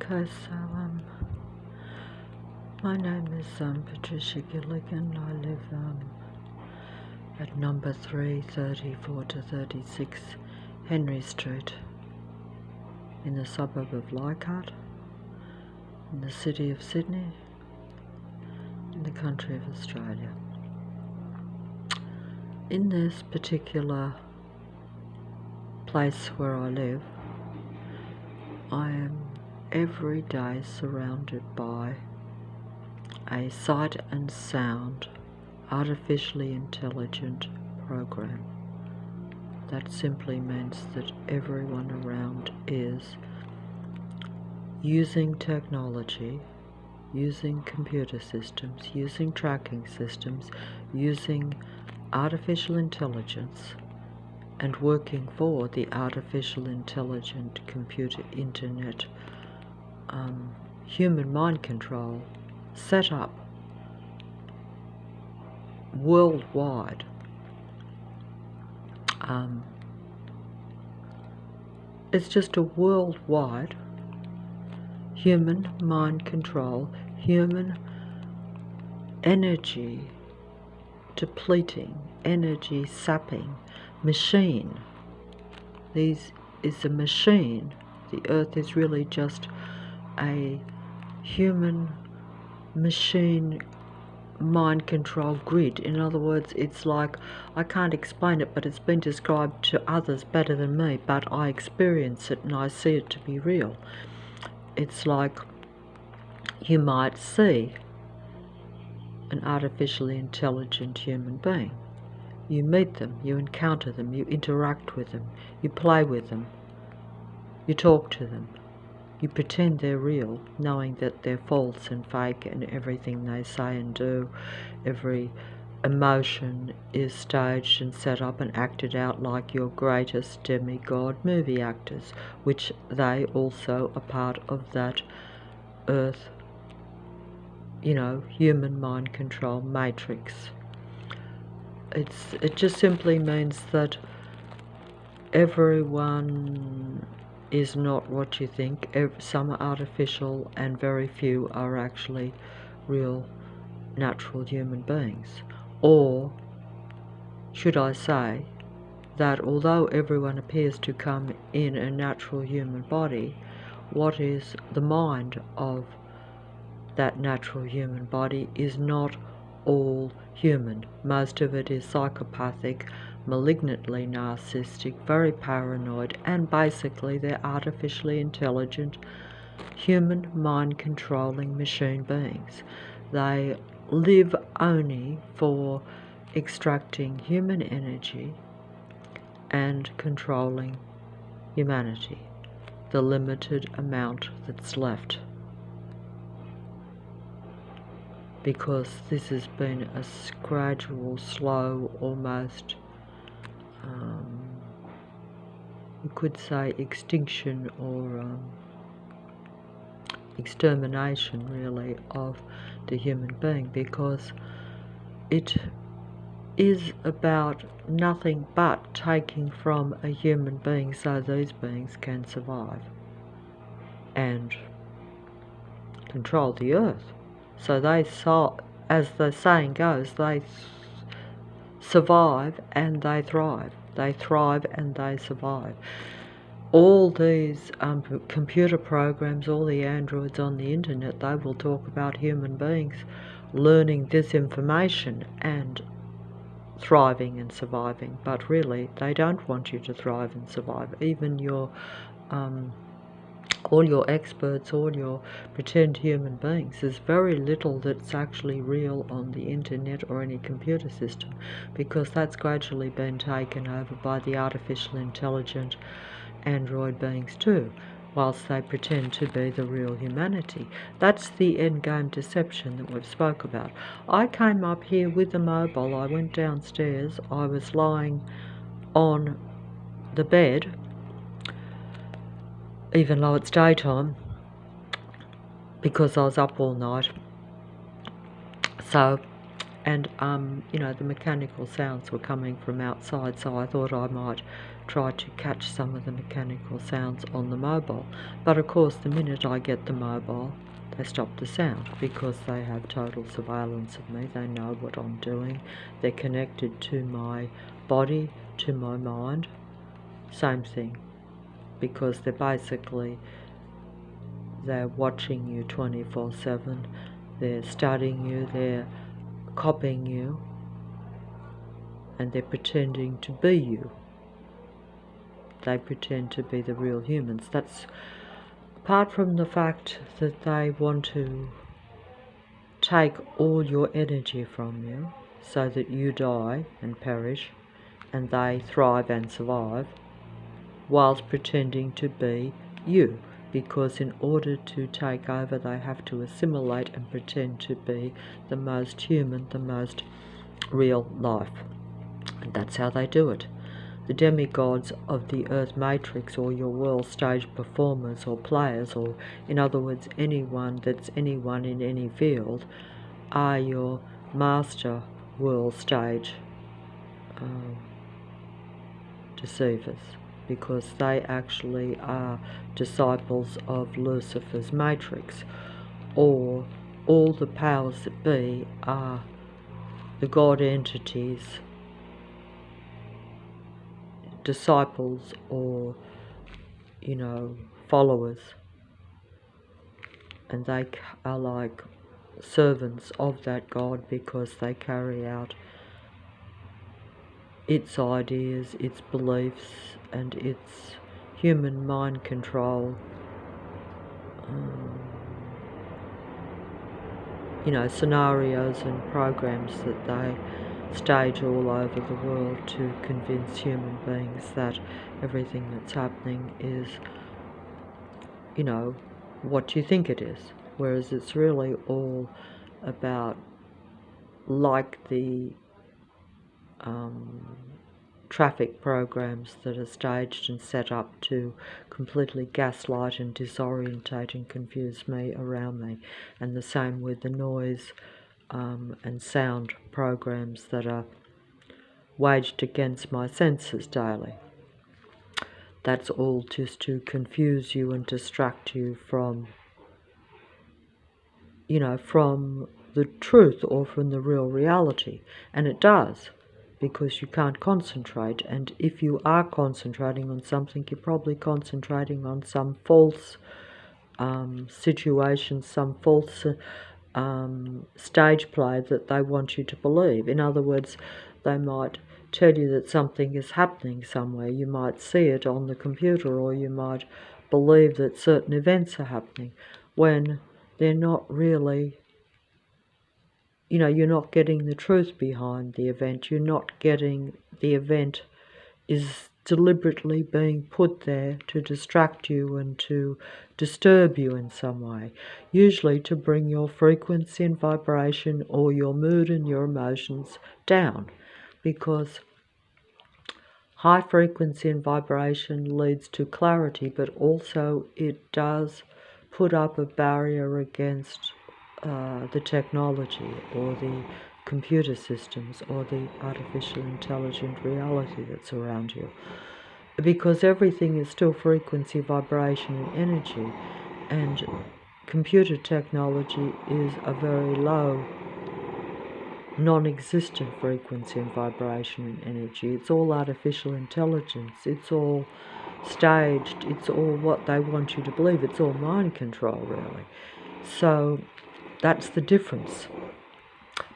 Okay, so my name is Patricia Gilligan. I live at number 334 to 36 Henry Street in the suburb of Leichhardt, in the city of Sydney, in the country of Australia. In this particular place where I live, I am every day surrounded by a sight and sound artificially intelligent program. That simply means that everyone around is using technology, using computer systems, using tracking systems, using artificial intelligence, and working for the artificial intelligent computer internet human mind control set up worldwide. It's just a worldwide human mind control, human energy depleting, energy sapping machine. This is a machine. The earth is really just a human machine mind control grid. In other words, it's like, I can't explain it, but it's been described to others better than me, but I experience it and I see it to be real. It's like you might see an artificially intelligent human being. You meet them, you encounter them, you interact with them, you play with them, you talk to them. You pretend they're real, knowing that they're false and fake, and everything they say and do, every emotion is staged and set up and acted out like your greatest demigod movie actors, which they also are part of that earth, human mind control matrix. It just simply means that everyone is not what you think. Some are artificial and very few are actually real, natural human beings. Or should I say that although everyone appears to come in a natural human body, what is the mind of that natural human body is not all human. Most of it is psychopathic, malignantly narcissistic, very paranoid, and basically they're artificially intelligent, human mind controlling machine beings. They live only for extracting human energy and controlling humanity, the limited amount that's left. Because this has been a gradual, slow, almost, you could say extinction or extermination really of the human being, because it is about nothing but taking from a human being so these beings can survive and control the earth. So they as the saying goes, they survive and they thrive. They thrive and they survive. All these computer programs, all the androids on the internet, they will talk about human beings learning this information and thriving and surviving. But really, they don't want you to thrive and survive. Even your all your experts, all your pretend human beings. There's very little that's actually real on the internet or any computer system, because that's gradually been taken over by the artificial intelligent android beings too, whilst they pretend to be the real humanity. That's the endgame deception that we've spoke about. I came up here with a mobile, I went downstairs, I was lying on the bed, even though it's daytime, because I was up all night. So And you know, the mechanical sounds were coming from outside, so I thought I might try to catch some of the mechanical sounds on the mobile. But of course, the minute I get the mobile, they stop the sound, because they have total surveillance of me. They know what I'm doing. They're connected to my body, to my mind. Same thing, because they're watching you 24/7. They're studying you. They're copying you, and they're pretending to be you. They pretend to be the real humans. That's apart from the fact that they want to take all your energy from you so that you die and perish and they thrive and survive, whilst pretending to be you, because in order to take over they have to assimilate and pretend to be the most human, the most real life. And that's how they do it. The demigods of the Earth Matrix, or your world stage performers or players, or in other words anyone that's anyone in any field, are your master world stage deceivers, because they actually are disciples of Lucifer's matrix, or all the powers that be are the God entities, disciples, or, you know, followers, and they are like servants of that God, because they carry out its ideas, its beliefs, and its human mind control, you know, scenarios and programs that they stage all over the world to convince human beings that everything that's happening is, you know, what you think it is, whereas it's really all about, like the traffic programs that are staged and set up to completely gaslight and disorientate and confuse me around me, and the same with the noise and sound programs that are waged against my senses daily. That's all just to confuse you and distract you from, you know, from the truth or from the real reality. And it does, because you can't concentrate, and if you are concentrating on something, you're probably concentrating on some false situation, some false stage play that they want you to believe. In other words, they might tell you that something is happening somewhere. You might see it on the computer, or you might believe that certain events are happening, when they're not really. You know, you're not getting the truth behind the event. You're not getting the event is deliberately being put there to distract you and to disturb you in some way, usually to bring your frequency and vibration, or your mood and your emotions down, because high frequency and vibration leads to clarity, but also it does put up a barrier against the technology, or the computer systems, or the artificial intelligent reality that's around you, because everything is still frequency, vibration, and energy, and computer technology is a very low, non-existent frequency and vibration and energy. It's all artificial intelligence. It's all staged. It's all what they want you to believe. It's all mind control, really. So that's the difference.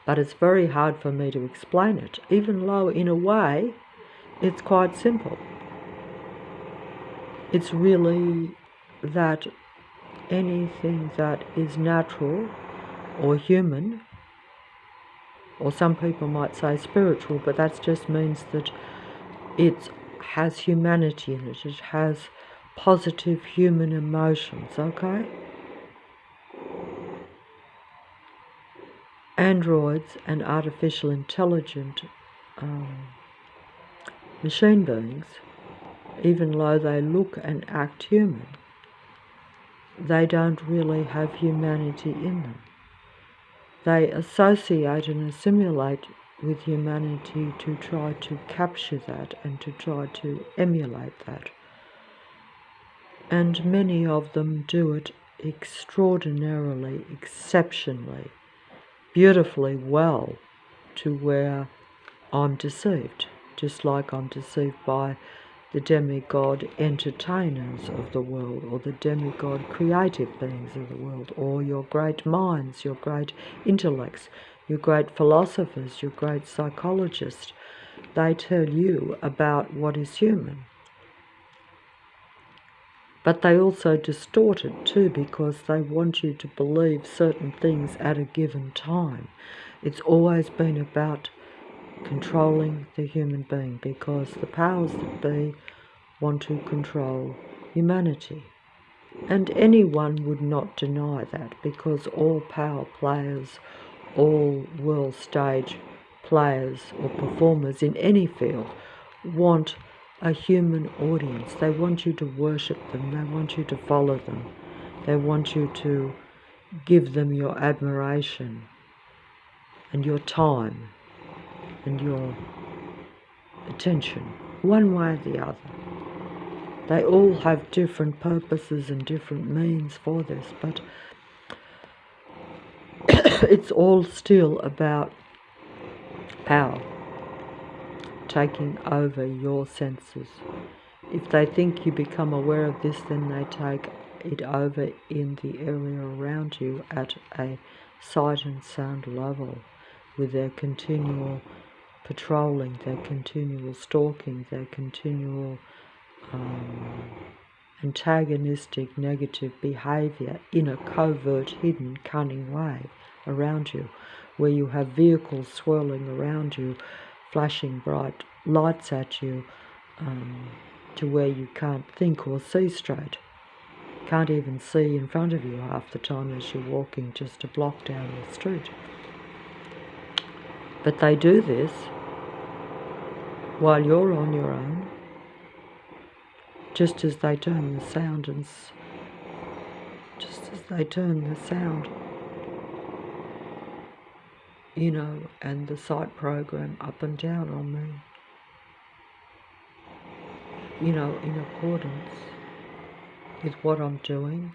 But it's very hard for me to explain it. Even though, in a way, it's quite simple. It's really that anything that is natural or human, or some people might say spiritual, but that just means that it has humanity in it. It has positive human emotions, okay? Androids and artificial intelligent machine beings, even though they look and act human, they don't really have humanity in them. they associate and assimilate with humanity to try to capture that and to try to emulate that. And many of them do it extraordinarily, exceptionally, beautifully well, to where I'm deceived, just like I'm deceived by the demigod entertainers of the world, or the demigod creative beings of the world, or your great minds, your great intellects, your great philosophers, your great psychologists. They tell you about what is human. But they also distort it too, because they want you to believe certain things at a given time. It's always been about controlling the human being, because the powers that be want to control humanity. And anyone would not deny that, because all power players, all world stage players or performers in any field want a human audience. They want you to worship them, they want you to follow them, they want you to give them your admiration and your time and your attention, one way or the other. They all have different purposes and different means for this, but it's all still about power taking over your senses. If they think you become aware of this, then they take it over in the area around you at a sight and sound level, with their continual patrolling, their continual stalking, their continual antagonistic negative behaviour in a covert, hidden, cunning way around you, where you have vehicles swirling around you, flashing bright lights at you, to where you can't think or see straight. Can't even see in front of you half the time as you're walking just a block down the street. But they do this while you're on your own, just as they turn the sound and the sight program up and down on me, in accordance with what I'm doing.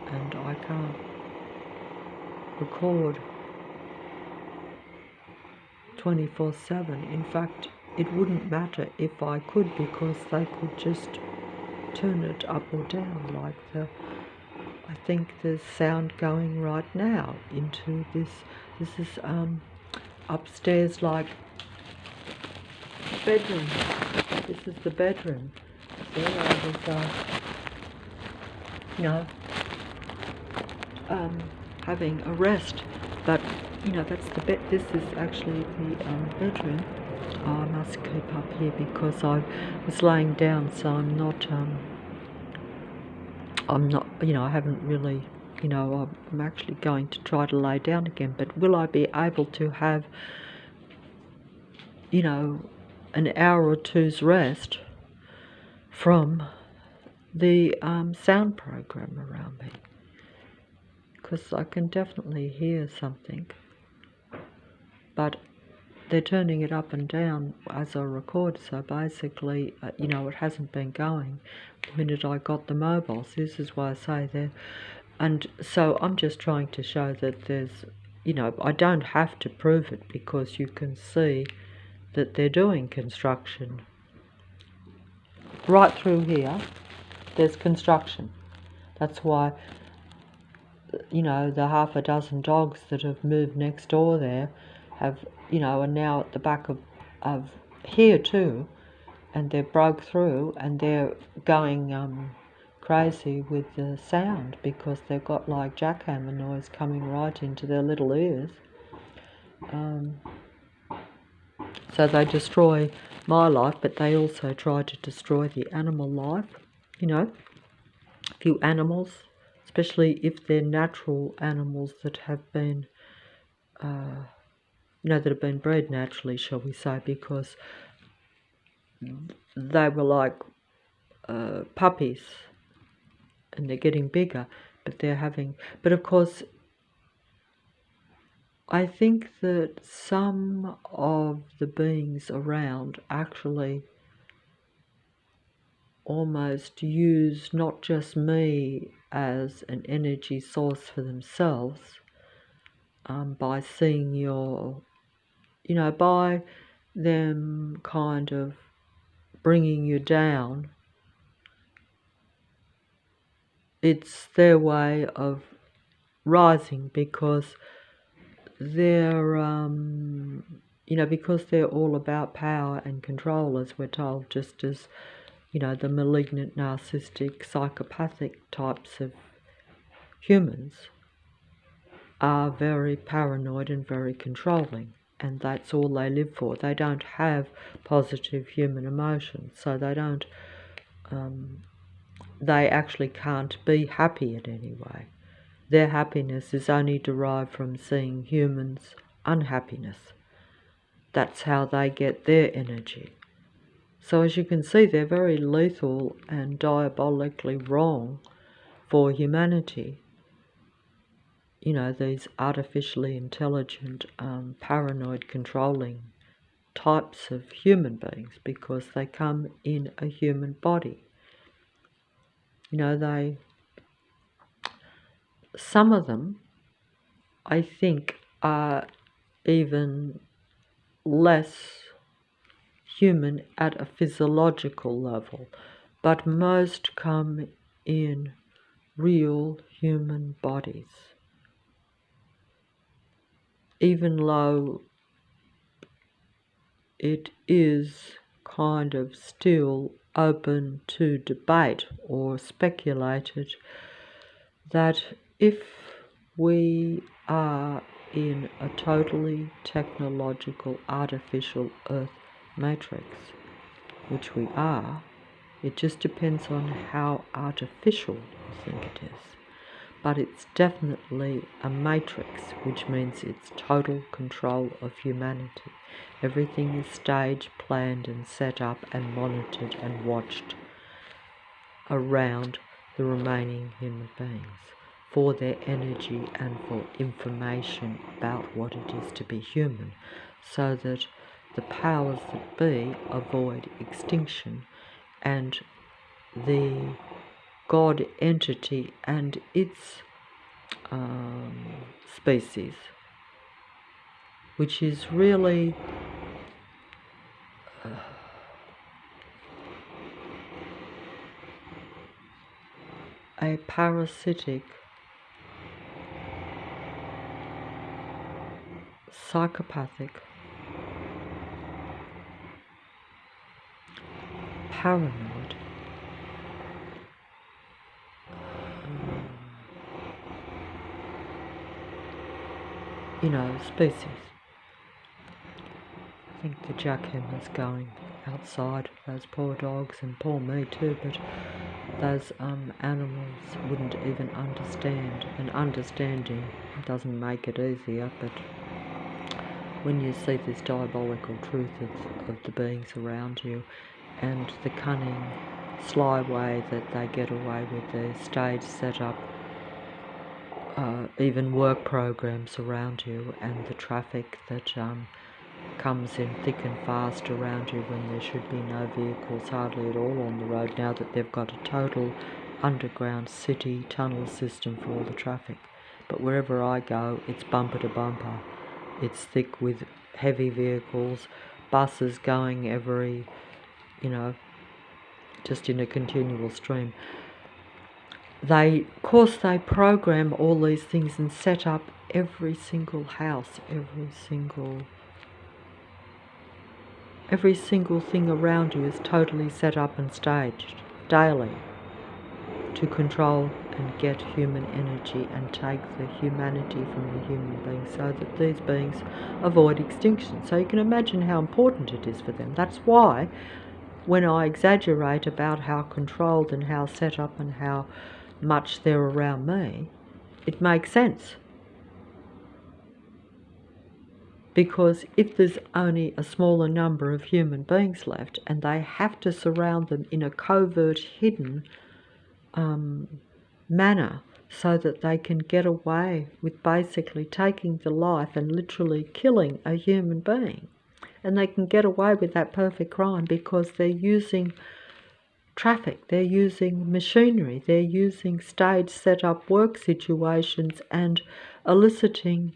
And I can't record 24/7. In fact, it wouldn't matter if I could, because they could just turn it up or down, like I think there's sound going right now into this. This is upstairs, like bedroom. This is the bedroom. There I was, having a rest, but that's the bed. This is actually the bedroom. Oh, I must keep up here because I was laying down, so I'm not, I haven't really, I'm actually going to try to lay down again, but will I be able to have, an hour or two's rest from the sound program around me? Because I can definitely hear something, but they're turning it up and down as I record, so basically, it hasn't been going the minute I got the mobiles. This is why I say that. And so I'm just trying to show that there's, I don't have to prove it, because you can see that they're doing construction. Right through here, there's construction. That's why, the half a dozen dogs that have moved next door there have, are now at the back of here too, and they've broke through and they're going crazy with the sound, because they've got like jackhammer noise coming right into their little ears. So they destroy my life, but they also try to destroy the animal life. A few animals, especially if they're natural animals that have been, that have been bred naturally, shall we say, because they were like puppies, and they're getting bigger, but of course, I think that some of the beings around actually almost use not just me as an energy source for themselves, by seeing your, by them kind of bringing you down. It's their way of rising because they're, because they're all about power and control, as we're told, just as, the malignant, narcissistic, psychopathic types of humans are very paranoid and very controlling, and that's all they live for. They don't have positive human emotions, so they actually can't be happy in any way. Their happiness is only derived from seeing humans' unhappiness. That's how they get their energy. So as you can see, they're very lethal and diabolically wrong for humanity. These artificially intelligent, paranoid, controlling types of human beings, because they come in a human body. Some of them, I think, are even less human at a physiological level, but most come in real human bodies. Even though it is kind of still open to debate or speculated that if we are in a totally technological artificial Earth matrix, which we are, it just depends on how artificial you think it is. But it's definitely a matrix, which means it's total control of humanity. Everything is staged, planned and set up and monitored and watched around the remaining human beings for their energy and for information about what it is to be human, so that the powers that be avoid extinction, and the God entity and its species, which is really a parasitic, psychopathic, paranoid, species. I think the jackhammer's going outside, those poor dogs, and poor me too, but those animals wouldn't even understand, and understanding doesn't make it easier. But when you see this diabolical truth of the beings around you, and the cunning, sly way that they get away with their stage setup, even work programs around you, and the traffic that comes in thick and fast around you when there should be no vehicles hardly at all on the road, now that they've got a total underground city tunnel system for all the traffic. But wherever I go, it's bumper to bumper. It's thick with heavy vehicles, buses going every, just in a continual stream. They program all these things and set up every single house, every single thing around you is totally set up and staged daily to control and get human energy and take the humanity from the human beings, so that these beings avoid extinction. So you can imagine how important it is for them. That's why when I exaggerate about how controlled and how set up and how much they're around me, it makes sense. Because if there's only a smaller number of human beings left, and they have to surround them in a covert, hidden manner so that they can get away with basically taking the life and literally killing a human being. And they can get away with that perfect crime because they're using traffic, they're using machinery, they're using stage set up work situations and eliciting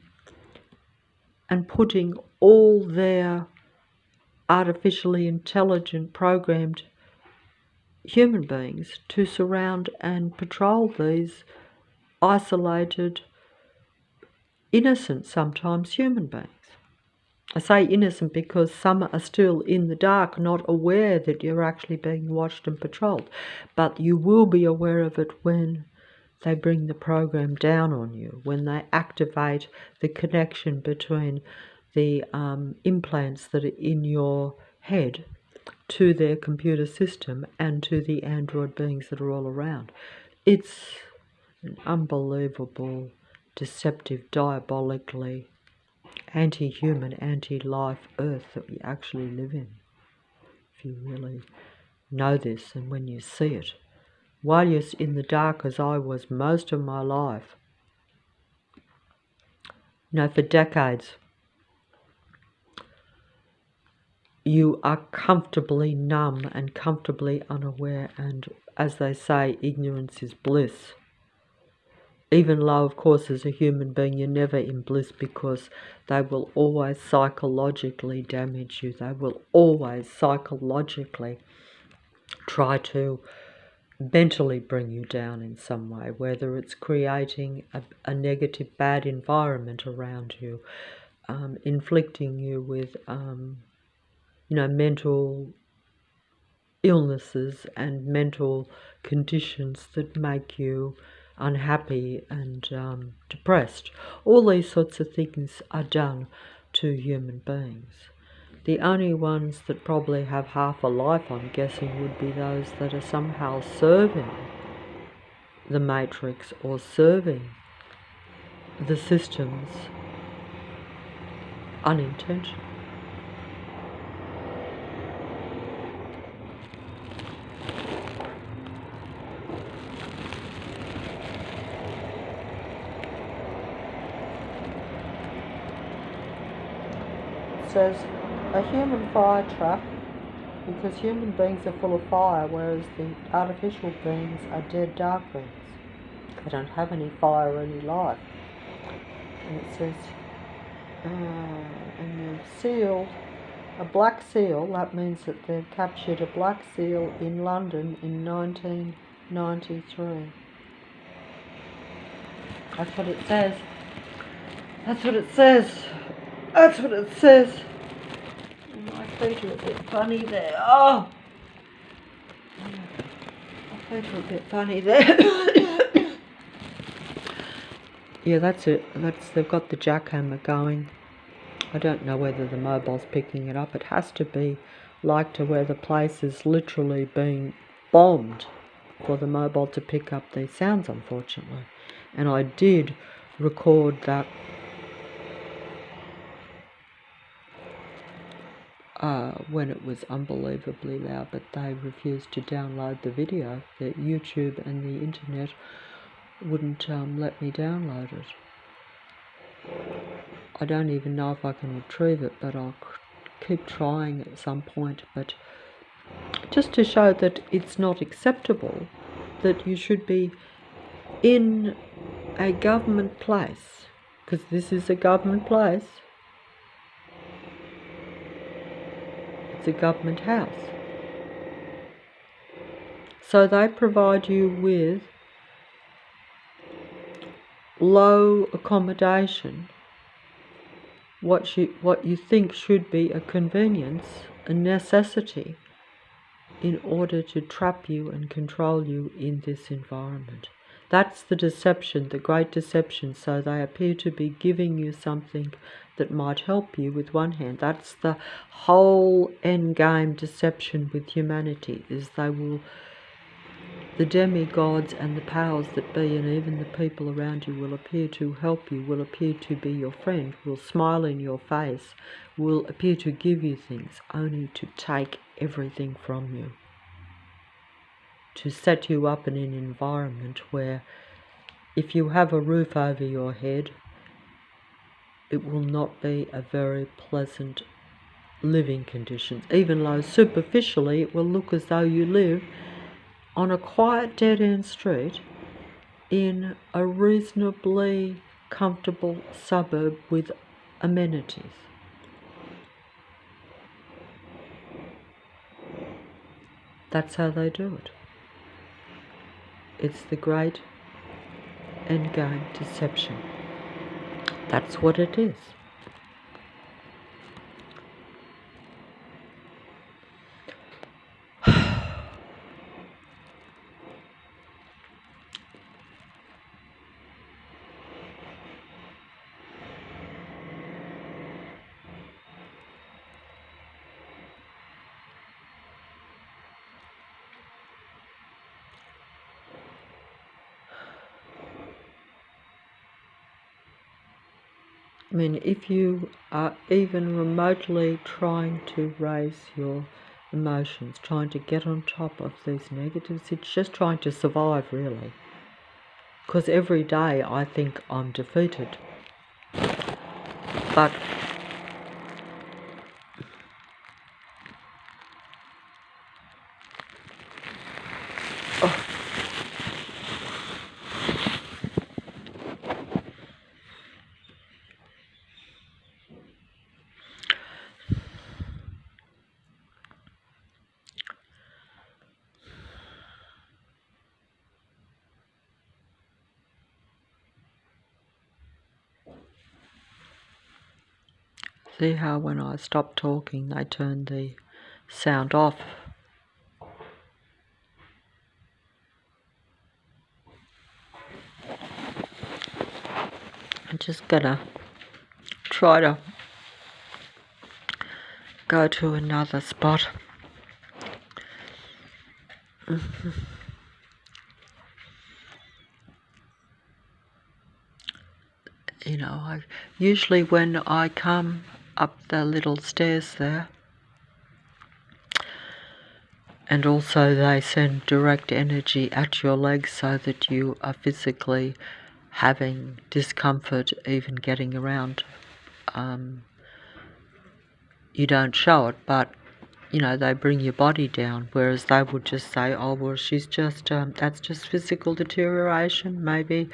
and putting all their artificially intelligent programmed human beings to surround and patrol these isolated, innocent sometimes human beings. I say innocent because some are still in the dark, not aware that you're actually being watched and patrolled. But you will be aware of it when they bring the program down on you, when they activate the connection between the implants that are in your head to their computer system and to the android beings that are all around. It's an unbelievable, deceptive, diabolically anti-human, anti-life earth that we actually live in. If you really know this and when you see it, while you're in the dark as I was most of my life, for decades, you are comfortably numb and comfortably unaware, and as they say, ignorance is bliss. Even though, of course, as a human being, you're never in bliss because they will always psychologically damage you. They will always psychologically try to mentally bring you down in some way, whether it's creating a negative, bad environment around you, inflicting you with, mental illnesses and mental conditions that make you unhappy and depressed. All these sorts of things are done to human beings. The only ones that probably have half a life, I'm guessing, would be those that are somehow serving the matrix or serving the systems unintentionally. Says a human fire trap, because human beings are full of fire, whereas the artificial beings are dead dark beings. They don't have any fire or any life. And it says, and they've sealed a black seal. That means that they've captured a black seal in London in 1993. That's what it says. That's what it says. That's what it says. My feet are a bit funny there. Oh! My feet are a bit funny there. Yeah, that's it. They've got the jackhammer going. I don't know whether the mobile's picking it up. It has to be like to where the place is literally being bombed for the mobile to pick up these sounds, unfortunately. And I did record that when it was unbelievably loud, but they refused to download the video. The YouTube and the internet wouldn't let me download it. I don't even know if I can retrieve it, but I'll keep trying at some point. But just to show that it's not acceptable, that you should be in a government place, because this is a government place. It's a government house. So they provide you with low accommodation, what you think should be a convenience, a necessity, in order to trap you and control you in this environment. That's the deception, the great deception. So they appear to be giving you something that might help you with one hand. That's the whole end game deception with humanity, is the demigods and the powers that be, and even the people around you, will appear to help you, will appear to be your friend, will smile in your face, will appear to give you things, only to take everything from you, to set you up in an environment where if you have a roof over your head, it will not be a very pleasant living conditions, even though superficially it will look as though you live on a quiet dead-end street in a reasonably comfortable suburb with amenities. That's how they do it. It's the great endgame deception. That's what it is. I mean, if you are even remotely trying to raise your emotions, trying to get on top of these negatives, it's just trying to survive, really. Because every day I think I'm defeated. But see how when I stop talking they turn the sound off. I'm just gonna try to go to another spot. You know, usually when I come up the little stairs there, and also they send direct energy at your legs so that you are physically having discomfort even getting around. You don't show it, but you know, they bring your body down, whereas they would just say, oh, well, she's just, that's just physical deterioration. Maybe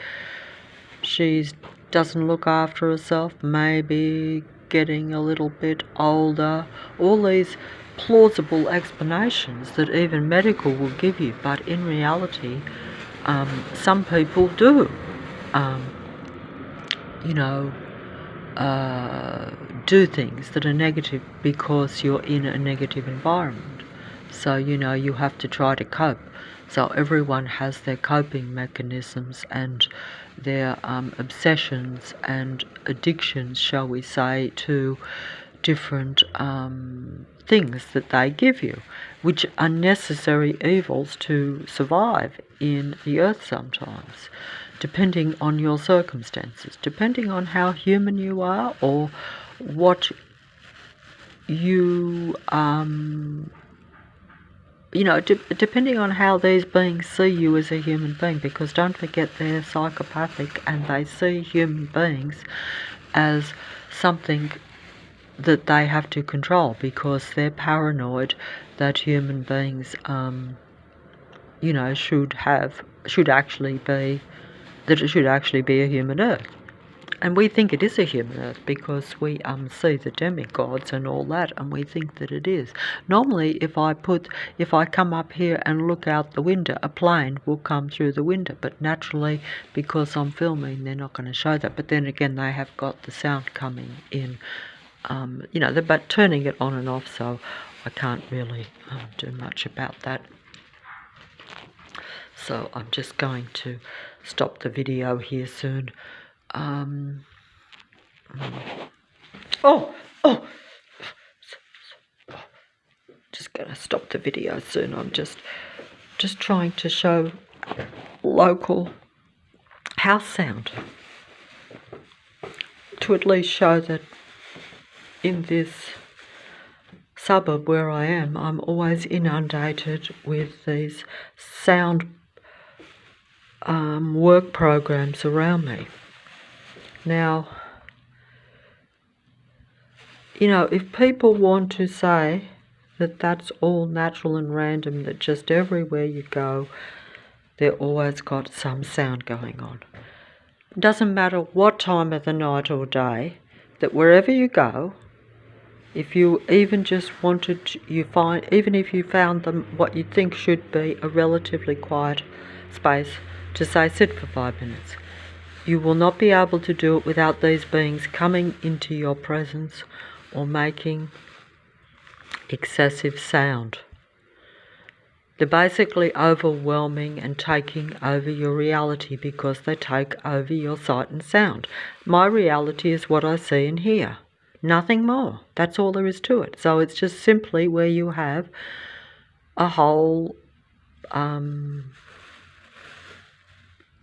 she doesn't look after herself, maybe getting a little bit older. All these plausible explanations that even medical will give you, but in reality, some people do, you know, do things that are negative because you're in a negative environment. So, you know, you have to try to cope. So everyone has their coping mechanisms and their obsessions and addictions, shall we say, to different things that they give you, which are necessary evils to survive in the earth sometimes, depending on your circumstances, depending on how human you are or what you, you know, depending on how these beings see you as a human being, because don't forget they're psychopathic and they see human beings as something that they have to control because they're paranoid that human beings, you know, should actually be a human earth. And we think it is a human earth because we see the demigods and all that, and we think that it is. Normally, if I come up here and look out the window, a plane will come through the window. But naturally, because I'm filming, they're not going to show that. But then again, they have got the sound coming in, you know, but turning it on and off, so I can't really do much about that. So I'm just going to stop the video here soon. Just gonna stop the video soon. I'm just trying to show local house sound to at least show that in this suburb where I am, I'm always inundated with these sound work programs around me. Now, if people want to say that that's all natural and random, that just everywhere you go, they've always got some sound going on. It doesn't matter what time of the night or day, that wherever you go, if you even just wanted, even if you found them what you think should be a relatively quiet space to say sit for 5 minutes, you will not be able to do it without these beings coming into your presence or making excessive sound. They're basically overwhelming and taking over your reality because they take over your sight and sound. My reality is what I see and hear. Nothing more. That's all there is to it. So it's just simply where you have a whole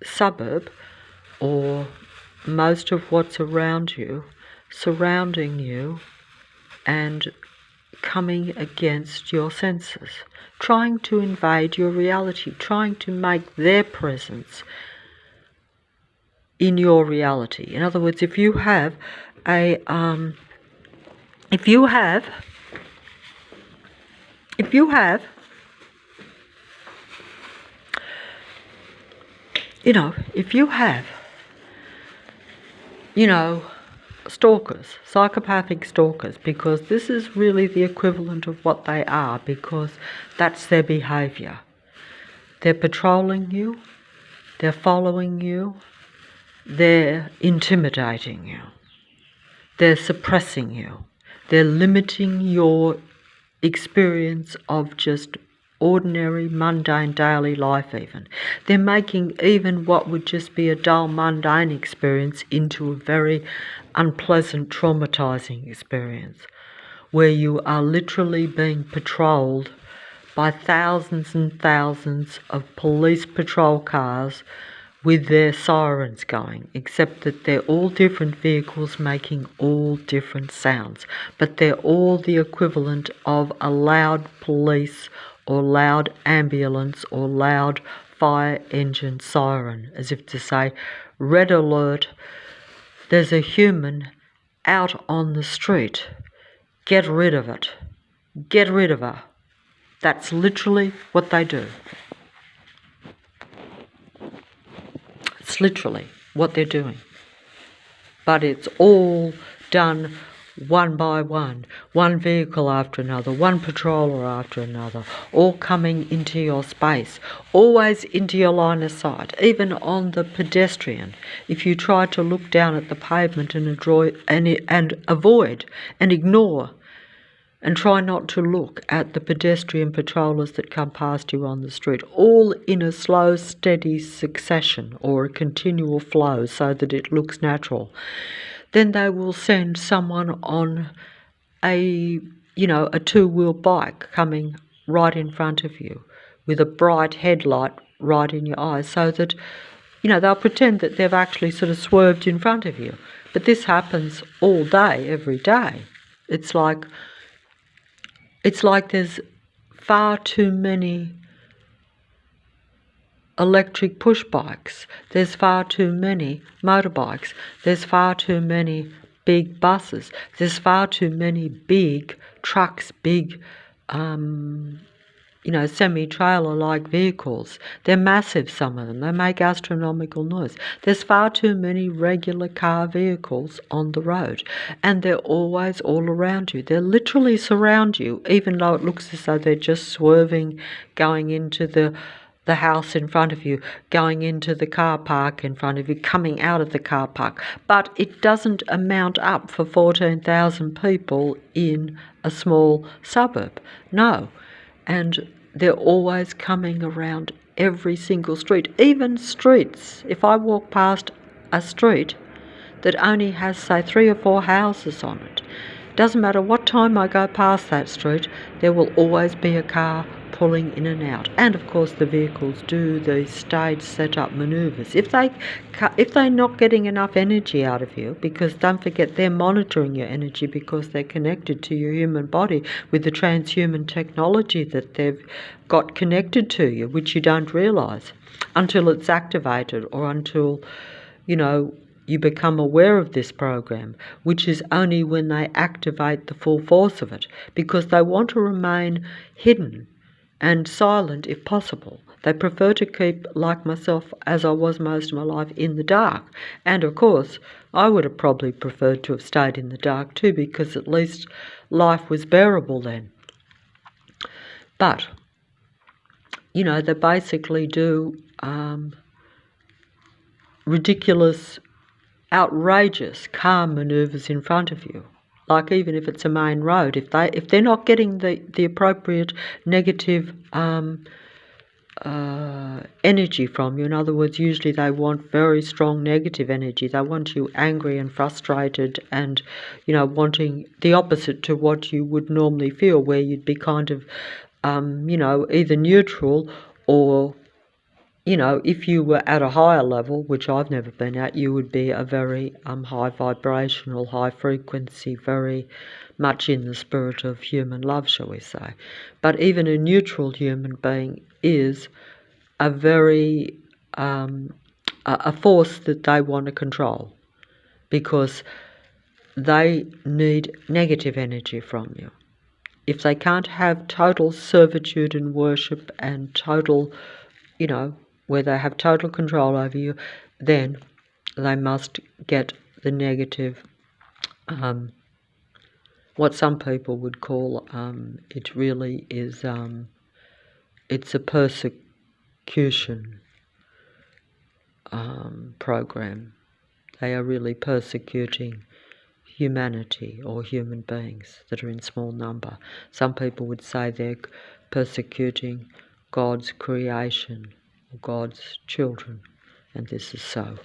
suburb or most of what's around you, surrounding you and coming against your senses, trying to invade your reality, trying to make their presence in your reality. In other words, if you have if you have stalkers, psychopathic stalkers, because this is really the equivalent of what they are, because that's their behaviour. They're patrolling you, they're following you, they're intimidating you, they're suppressing you, they're limiting your experience of just ordinary, mundane, daily life even. They're making even what would just be a dull, mundane experience into a very unpleasant, traumatising experience, where you are literally being patrolled by thousands and thousands of police patrol cars with their sirens going, except that they're all different vehicles making all different sounds, but they're all the equivalent of a loud police or loud ambulance or loud fire engine siren, as if to say, red alert, there's a human out on the street, get rid of it, get rid of her. That's literally what they do. It's literally what they're doing. But it's all done one by one vehicle after another, one patroller after another, all coming into your space, always into your line of sight, even on the pedestrian. If you try to look down at the pavement and avoid and ignore and try not to look at the pedestrian patrollers that come past you on the street, all in a slow, steady succession or a continual flow so that it looks natural, then they will send someone on a two-wheel bike coming right in front of you with a bright headlight right in your eyes, so that, they'll pretend that they've actually sort of swerved in front of you. But this happens all day, every day. It's like there's far too many electric push bikes, there's far too many motorbikes, there's far too many big buses, there's far too many big trucks, big semi-trailer-like vehicles. They're massive, some of them. They make astronomical noise. There's far too many regular car vehicles on the road, and they're always all around you. They literally surround you, even though it looks as though they're just swerving, going into the house in front of you, going into the car park in front of you, coming out of the car park. But it doesn't amount up for 14,000 people in a small suburb. No. And they're always coming around every single street, even streets. If I walk past a street that only has, say, 3 or 4 houses on it, doesn't matter what time I go past that street, there will always be a car pulling in and out. And of course the vehicles do the stage setup maneuvers. If they're not getting enough energy out of you, because don't forget they're monitoring your energy because they're connected to your human body with the transhuman technology that they've got connected to you, which you don't realise until it's activated, or until, you know, you become aware of this program, which is only when they activate the full force of it, because they want to remain hidden and silent if possible. They prefer to keep, like myself, as I was most of my life, in the dark. And of course, I would have probably preferred to have stayed in the dark too, because at least life was bearable then. But, you know, they basically do ridiculous, outrageous car manoeuvres in front of you. Like, even if it's a main road, if they're not getting the appropriate negative energy from you, in other words, usually they want very strong negative energy. They want you angry and frustrated, and, you know, wanting the opposite to what you would normally feel, where you'd be kind of, you know, either neutral, or, you know, if you were at a higher level, which I've never been at, you would be a very high vibrational, high frequency, very much in the spirit of human love, shall we say. But even a neutral human being is a very a force that they want to control, because they need negative energy from you. If they can't have total servitude and worship and total, you know, where they have total control over you, then they must get the negative, what some people would call, it really is, it's a persecution program. They are really persecuting humanity, or human beings that are in small number. Some people would say they're persecuting God's creation, or God's children, and this is so.